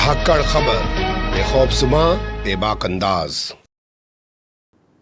धाकड़ खबर, बेखौफसुमा बेबाक अंदाज।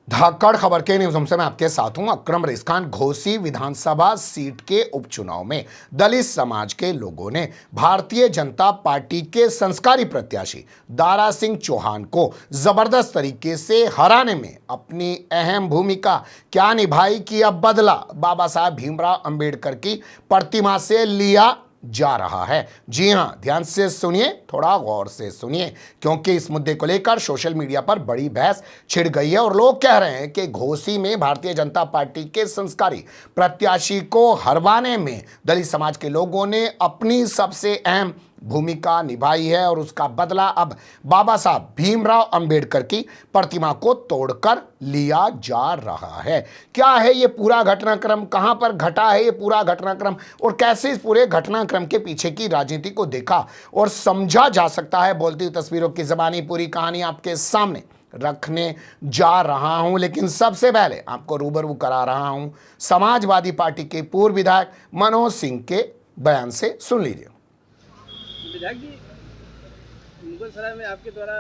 धाकड़ खबर के न्यूज़ रूम से मैं आपके साथ हूं अकरम रेस खान। घोसी विधानसभा सीट के उपचुनाव में दलित समाज के लोगों ने भारतीय जनता पार्टी के संस्कारी प्रत्याशी दारा सिंह चौहान को जबरदस्त तरीके से हराने में अपनी अहम भूमिका क्या निभाई कि अब बदला बाबा साहब भीमराव अंबेडकर की प्रतिमा से लिया जा रहा है। जी हां, ध्यान से सुनिए, थोड़ा गौर से सुनिए, क्योंकि इस मुद्दे को लेकर सोशल मीडिया पर बड़ी बहस छिड़ गई है और लोग कह रहे हैं कि घोसी में भारतीय जनता पार्टी के संस्कारी प्रत्याशी को हरवाने में दलित समाज के लोगों ने अपनी सबसे अहम भूमिका निभाई है और उसका बदला अब बाबा साहब भीमराव अंबेडकर की प्रतिमा को तोड़कर लिया जा रहा है। क्या है ये पूरा घटनाक्रम, कहां पर घटा है ये पूरा घटनाक्रम और कैसे इस पूरे घटनाक्रम के पीछे की राजनीति को देखा और समझा जा सकता है, बोलती हुई तस्वीरों की ज़बानी पूरी कहानी आपके सामने रखने जा रहा हूं। लेकिन सबसे पहले आपको रूबरू करा रहा हूं समाजवादी पार्टी के पूर्व विधायक मनोज सिंह के बयान से। सुन लीजिए। विधायक जी, मुगल सराय में आपके द्वारा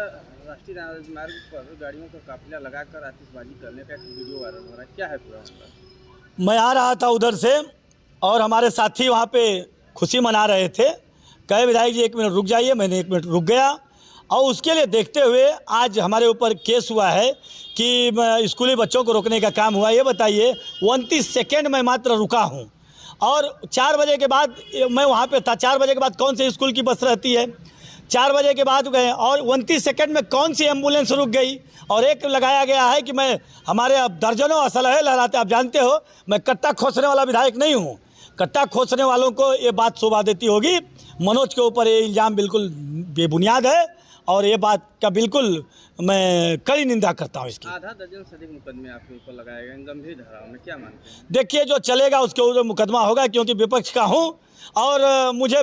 राष्ट्रीय राजमार्ग पर गाड़ियों का काफिला लगाकर आतिशबाजी करने का एक वीडियो वायरल हो रहा है, क्या है पूरा मामला? मैं आ रहा था उधर से और हमारे साथी वहाँ पे खुशी मना रहे थे। कहे विधायक जी 1 मिनट रुक जाइए, मैंने 1 मिनट रुक गया और उसके लिए देखते हुए आज हमारे ऊपर केस हुआ है कि स्कूली बच्चों को रोकने का काम हुआ। ये बताइए 29 सेकेंड में मात्र रुका हूँ और 4 बजे के बाद मैं वहाँ पे था। 4 बजे के बाद कौन सी स्कूल की बस रहती है? 4 बजे के बाद गए और 29 सेकंड में कौन सी एम्बुलेंस रुक गई? और एक लगाया गया है कि मैं हमारे अब दर्जनों असलहे लहराते। आप जानते हो मैं कट्टा खोसने वाला विधायक नहीं हूँ। कट्टा खोसने वालों को ये बात शोभा देती होगी। मनोज के ऊपर ये इल्ज़ाम बिल्कुल बेबुनियाद है और ये बात का बिल्कुल मैं कड़ी निंदा करता हूँ इसकी। आधा दर्जन से अधिक मुकदमे आपके ऊपर लगाए गए गंभीर धाराओं में, क्या मानते हैं? देखिए, जो चलेगा उसके ऊपर मुकदमा होगा, क्योंकि विपक्ष का हूँ और मुझे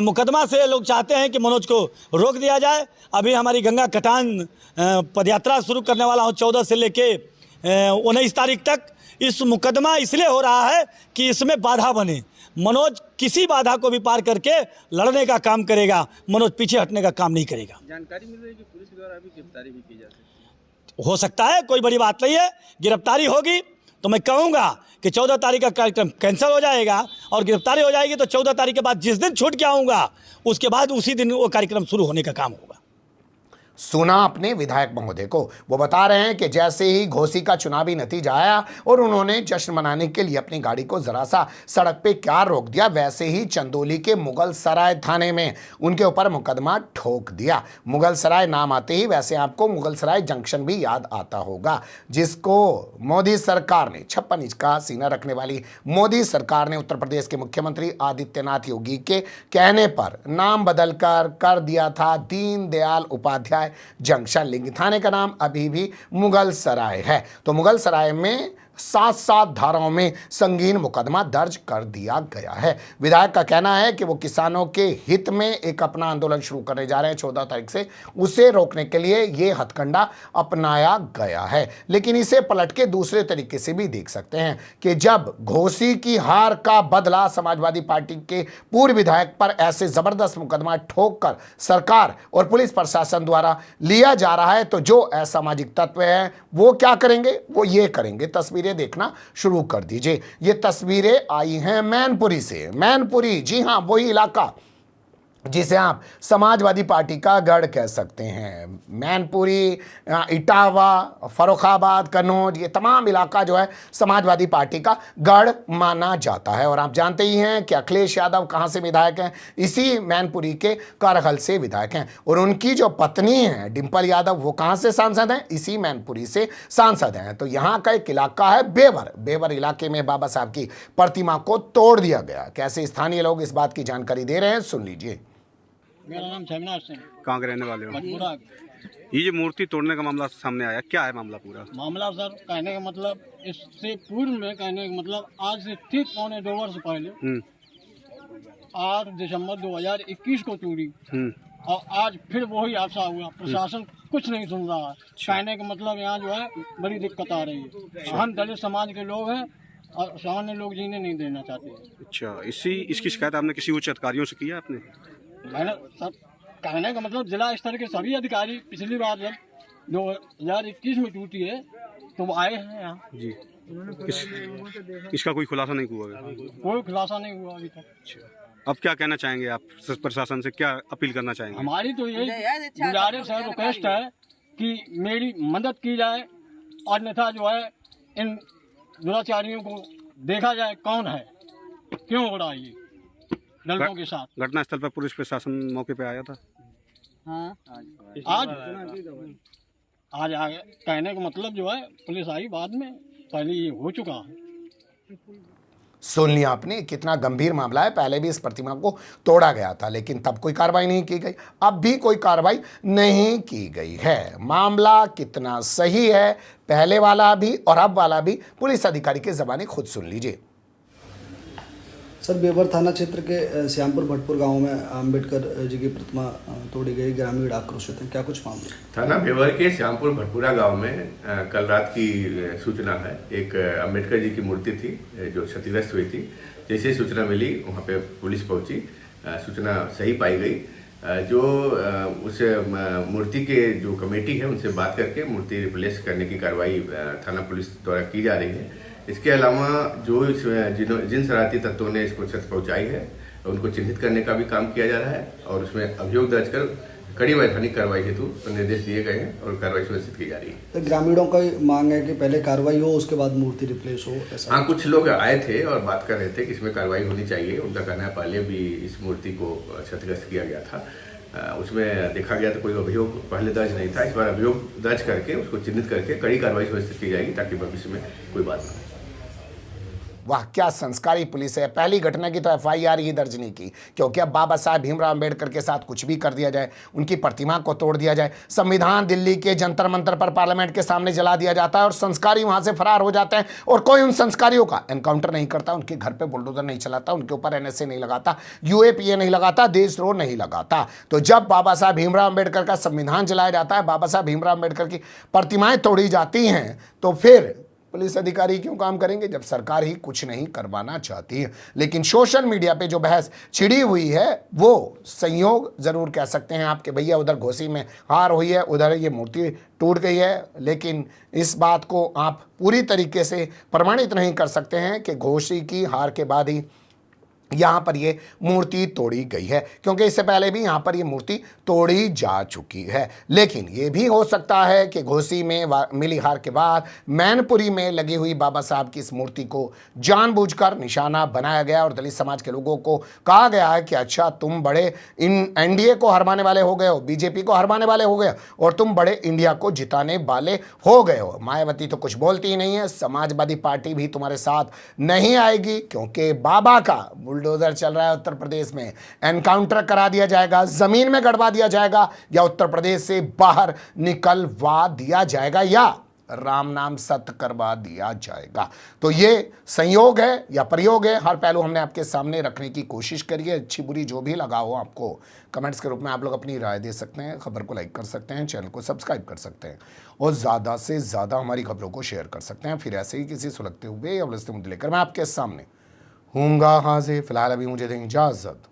मुकदमा से लोग चाहते हैं कि मनोज को रोक दिया जाए। अभी हमारी गंगा कटान पदयात्रा शुरू करने वाला हूँ 14 से लेके 19 तारीख तक। इस मुकदमा इसलिए हो रहा है कि इसमें बाधा बने। मनोज किसी बाधा को भी पार करके लड़ने का काम करेगा, मनोज पीछे हटने का काम नहीं करेगा। जानकारी मिल रही है कि पुलिस द्वारा अभी गिरफ्तारी भी की जा सकती हो सकता है, कोई बड़ी बात नहीं है। गिरफ्तारी होगी तो मैं कहूँगा कि 14 तारीख का कार्यक्रम कैंसिल हो जाएगा और गिरफ्तारी हो जाएगी तो 14 तारीख के बाद जिस दिन छूट के आऊँगा उसके बाद उसी दिन वो कार्यक्रम शुरू होने का काम होगा। सुना अपने विधायक महोदय को, वो बता रहे हैं कि जैसे ही घोसी का चुनावी नतीजा आया और उन्होंने जश्न मनाने के लिए अपनी गाड़ी को जरा सा सड़क पे क्या रोक दिया, वैसे ही चंदौली के मुगल सराय थाने में उनके ऊपर मुकदमा ठोक दिया। मुगल सराय नाम आते ही वैसे आपको मुगल सराय जंक्शन भी याद आता होगा, जिसको मोदी सरकार ने 56 इंच का सीना रखने वाली मोदी सरकार ने उत्तर प्रदेश के मुख्यमंत्री आदित्यनाथ योगी के कहने पर नाम बदल कर दिया था दीनदयाल उपाध्याय जंक्शन। लिंग थाने का नाम अभी भी मुगल सराय है। तो मुगल सराय में 7 धाराओं में संगीन मुकदमा दर्ज कर दिया गया है। विधायक का कहना है कि वो किसानों के हित में एक अपना आंदोलन शुरू करने जा रहे हैं 14 तारीख से। उसे रोकने के लिए ये हथकंडा अपनाया गया है। लेकिन इसे पलट के दूसरे तरीके से भी देख सकते हैं कि जब घोसी की हार का बदला समाजवादी पार्टी के पूर्व विधायक पर ऐसे जबरदस्त मुकदमा ठोक कर सरकार और पुलिस प्रशासन द्वारा लिया जा रहा है, तो जो असामाजिक तत्व है वो क्या करेंगे? वो ये करेंगे। तस्वीरें देखना शुरू कर दीजिए। ये तस्वीरें आई हैं मैनपुरी से। मैनपुरी, जी हां, वही इलाका जिसे आप समाजवादी पार्टी का गढ़ कह सकते हैं। मैनपुरी, इटावा, फर्रुखाबाद, कन्नौज, ये तमाम इलाका जो है समाजवादी पार्टी का गढ़ माना जाता है। और आप जानते ही हैं कि अखिलेश यादव कहां से विधायक हैं? इसी मैनपुरी के करहल से विधायक हैं। और उनकी जो पत्नी है डिंपल यादव, वो कहां से सांसद हैं? इसी मैनपुरी से सांसद हैं। तो यहाँ का एक इलाका है बेवर इलाके में बाबा साहब की प्रतिमा को तोड़ दिया गया। कैसे स्थानीय लोग इस बात की जानकारी दे रहे हैं, सुन लीजिए। मेरा नाम छविनाथ सिंह। कहाँ के रहने वाले हो? भटपुरा। ये जो मूर्ति तोड़ने का मामला सामने आया, क्या है मामला पूरा? मामला सर, कहने का मतलब इससे पूर्व में कहने का मतलब आज से ठीक 1.25 वर्ष पहले 8 दिसंबर 2021 को चोरी और आज फिर वही हादसा हुआ। प्रशासन कुछ नहीं सुन रहा है। कहने का मतलब यहाँ जो है बड़ी दिक्कत आ रही है। हम दलित समाज के लोग हैं और सामान्य लोग जीने नहीं देना चाहते हैं। अच्छा, इसकी शिकायत आपने किसी उच्च अधिकारियों से की है? आपने मैंने सर कहने का मतलब जिला स्तर के सभी अधिकारी पिछली बार जब 2021 में टूटी है तो वो आए हैं यहाँ। जी इसका कोई खुलासा नहीं हुआ है? कोई खुलासा नहीं हुआ अभी तक। अब क्या कहना चाहेंगे आप, प्रशासन से क्या अपील करना चाहेंगे? हमारी तो यही गुजारिश है, रिक्वेस्ट है कि मेरी मदद की जाए और अन्यथा जो है इन दुराचारियों को देखा जाए कौन है, क्यों हो रहा है ये लड़कों के साथ। घटनास्थल पर पुलिस प्रशासन मौके पे आया था? आज आगे कहने का मतलब जो है पुलिस आई बाद में, पहले ये हो चुका है। सुन लिया आपने, कितना गंभीर मामला है। पहले भी इस प्रतिमा को तोड़ा गया था लेकिन तब कोई कार्रवाई नहीं की गई, अब भी कोई कार्रवाई नहीं की गई है। मामला कितना सही है, पहले वाला भी और अब वाला भी, पुलिस अधिकारी के ज़बानी खुद सुन लीजिए। सर, बेवर थाना क्षेत्र के श्यामपुर भटपुर गांव में अंबेडकर जी की प्रतिमा तोड़ी गई, ग्रामीण आक्रोशित हैं, क्या कुछ मामला? थाना बेवर के श्यामपुर भटपुरा गांव में कल रात की सूचना है। एक अंबेडकर जी की मूर्ति थी जो क्षतिग्रस्त हुई थी। जैसे सूचना मिली वहां पे पुलिस पहुंची, सूचना सही पाई गई। जो उस मूर्ति के जो कमेटी है उनसे बात करके मूर्ति रिप्लेस करने की कार्रवाई थाना पुलिस द्वारा की जा रही है। इसके अलावा जो जिन शरारती तत्वों ने इसको क्षति पहुंचाई है उनको चिन्हित करने का भी काम किया जा रहा है और उसमें अभियोग दर्ज कर कड़ी वैधानिक कार्रवाई हेतु निर्देश दिए गए हैं और कार्रवाई सुनिश्चित की जा रही है। तो ग्रामीणों का मांग है कि पहले कार्रवाई हो उसके बाद मूर्ति रिप्लेस हो, ऐसा? हाँ, कुछ लोग आए थे और बात कर रहे थे कि इसमें कार्रवाई होनी चाहिए। उनका कहना है पहले भी इस मूर्ति को क्षतिग्रस्त किया गया था, उसमें देखा गया तो कोई अभियोग पहले दर्ज नहीं था। इस बार अभियोग दर्ज करके उसको चिन्हित करके कड़ी कार्रवाई सुनिश्चित की जाएगी ताकि भविष्य में कोई बात न हो। वाह, क्या संस्कारी पुलिस है। पहली घटना की तो एफआईआर ही दर्ज नहीं की, क्योंकि अब बाबा साहब भीमराव अंबेडकर के साथ कुछ भी कर दिया जाए, उनकी प्रतिमा को तोड़ दिया जाए, संविधान दिल्ली के जंतर मंतर पर पार्लियामेंट के सामने जला दिया जाता है और संस्कारी वहां से फरार हो जाते हैं और कोई उन संस्कारियों का एनकाउंटर नहीं करता, उनके घर पर बुलडोजर नहीं चलाता, उनके ऊपर एनएसए नहीं लगाता, यूएपीए नहीं लगाता, देशद्रोह नहीं लगाता। तो जब बाबा साहब भीमराव अंबेडकर का संविधान जलाया जाता है, बाबा साहब भीमराव अंबेडकर की प्रतिमाएं तोड़ी जाती हैं, तो फिर पुलिस अधिकारी क्यों काम करेंगे जब सरकार ही कुछ नहीं करवाना चाहती है। लेकिन सोशल मीडिया पे जो बहस छिड़ी हुई है वो संयोग जरूर कह सकते हैं आपके भैया, उधर घोसी में हार हुई है, उधर ये मूर्ति टूट गई है, लेकिन इस बात को आप पूरी तरीके से प्रमाणित नहीं कर सकते हैं कि घोसी की हार के बाद ही यहाँ पर ये मूर्ति तोड़ी गई है, क्योंकि इससे पहले भी यहाँ पर ये मूर्ति तोड़ी जा चुकी है। लेकिन ये भी हो सकता है कि घोसी में मिली हार के बाद मैनपुरी में लगी हुई बाबा साहब की इस मूर्ति को जानबूझकर निशाना बनाया गया और दलित समाज के लोगों को कहा गया है कि अच्छा, तुम बड़े इन एनडीए को हरवाने वाले हो गए हो, बीजेपी को हरवाने वाले हो गए और तुम बड़े इंडिया को जिताने वाले हो गए हो। मायावती तो कुछ बोलती ही नहीं है, समाजवादी पार्टी भी तुम्हारे साथ नहीं आएगी, क्योंकि बाबा का बुलडोजर चल रहा है उत्तर प्रदेश में, एनकाउंटर करा दिया जाएगा, जमीन में गड़वा दिया जाएगा या उत्तर प्रदेश से बाहर निकलवा दिया जाएगा या राम नाम सत्य करवा दिया जाएगा। तो ये संयोग है या प्रयोग है, हर पहलू हमने आपके सामने रखने की कोशिश करी है। अच्छी बुरी जो भी लगा हो आपको कमेंट्स के रूप में आप लोग अपनी राय दे सकते हैं, खबर को लाइक कर सकते हैं, चैनल को सब्सक्राइब कर सकते हैं और ज़्यादा से ज़्यादा हमारी खबरों को शेयर कर सकते हैं। फिर ऐसे ही किसी सुलगते हुए या उलझते मुद्दे लेकर मैं आपके सामने हूँगा हाजिर। फिलहाल अभी मुझे दें इजाज़त।